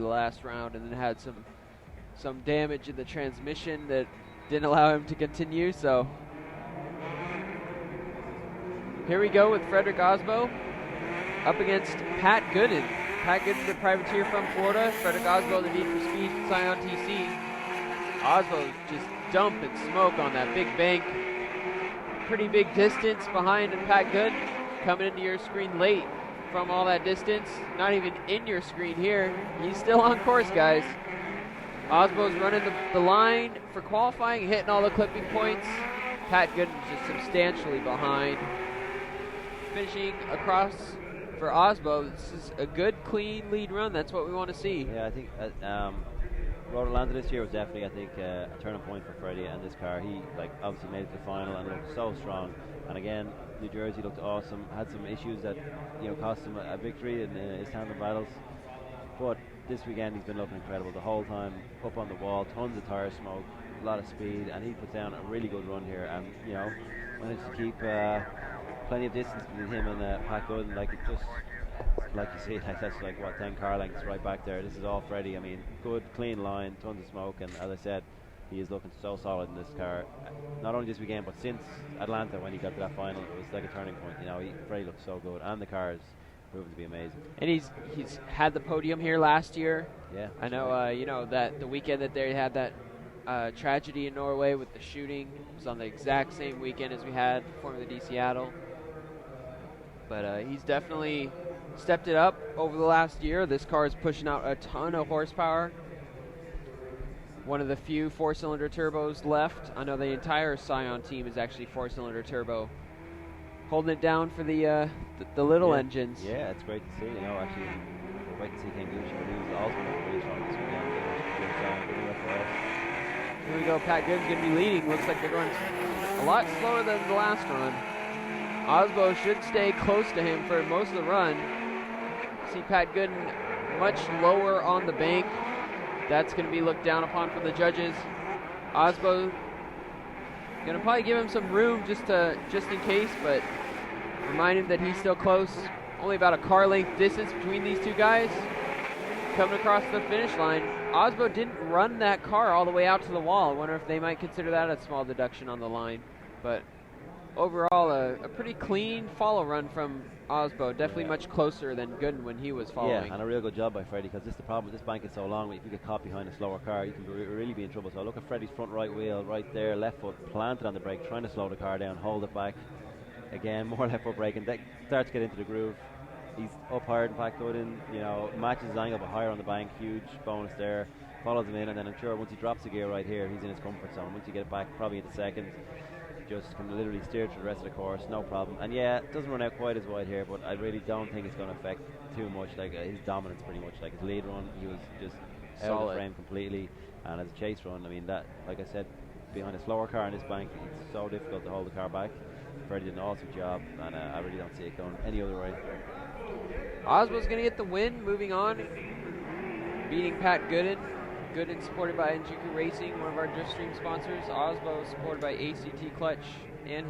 the last round, and then had some damage in the transmission that didn't allow him to continue. So here we go with Fredric Aasbo up against Pat Gooden. Pat Gooden, the privateer from Florida. Fredric Aasbo, the Need for Speed Scion TC. Aasbo just dumping smoke on that big bank. Pretty big distance behind Pat Gooden, coming into your screen late from all that distance. Not even in your screen here. He's still on course, guys. Aasbo's running the line for qualifying, hitting all the clipping points. Pat Gooden's just substantially behind. Finishing across for Aasbo. This is a good, clean lead run. That's what we want to see. Yeah, I think Road Atlanta this year was definitely, I think, a turning point for Freddie and this car. He obviously made it to the final and looked so strong. And again, New Jersey looked awesome. Had some issues that cost him a victory in his tandem battles. But this weekend he's been looking incredible the whole time. Up on the wall, tons of tire smoke, a lot of speed, and he put down a really good run here. And managed to keep plenty of distance between him and Pat Gooden. Like you see, that's 10 car lengths right back there. This is all Freddie. I mean, good, clean line, tons of smoke, and as I said, he is looking so solid in this car. Not only this weekend, but since Atlanta when he got to that final, it was like a turning point. Freddie looks so good, and the car is proven to be amazing. And he's had the podium here last year. Yeah, I know. That the weekend that they had that tragedy in Norway with the shooting was on the exact same weekend as we had Formula D Seattle. But he's definitely stepped it up over the last year. This car is pushing out a ton of horsepower. One of the few four-cylinder turbos left. I know the entire Scion team is actually four-cylinder turbo, holding it down for the little engines. Yeah, it's great to see. Actually, we're waiting to see King Gucci, but he was also really strong this weekend. Here we go. Pat Gooden's going to be leading. Looks like they're going a lot slower than the last run. Aasbo should stay close to him for most of the run. See Pat Gooden much lower on the bank. That's going to be looked down upon from the judges. Aasbo going to probably give him some room just in case, but remind him that he's still close. Only about a car length distance between these two guys. Coming across the finish line. Aasbo didn't run that car all the way out to the wall. I wonder if they might consider that a small deduction on the line. But overall, a pretty clean follow run from Aasbo. Definitely much closer than Gooden when he was following. Yeah, and a real good job by Freddie, because this is the problem with this bank is so long. If you get caught behind a slower car, you can really be in trouble. So look at Freddie's front right wheel right there, left foot planted on the brake, trying to slow the car down, hold it back. Again, more left foot braking. That starts to get into the groove. He's up higher than Pat Gooden, matches his angle but higher on the bank. Huge bonus there. Follows him in, and then I'm sure once he drops the gear right here, he's in his comfort zone. Once you get it back, probably into second, just can literally steer through the rest of the course, no problem. And yeah, it doesn't run out quite as wide here, but I really don't think it's going to affect too much. His dominance pretty much, his lead run, he was just out of the frame completely. And as a chase run, I mean, that, like I said, behind a slower car in this bank, it's so difficult to hold the car back. Freddie did an awesome job, and I really don't see it going any other way. Aasbo's going to get the win, moving on, beating Pat Gooden. Gooden supported by Njuku Racing, one of our Driftstream sponsors. Aasbo supported by ACT Clutch and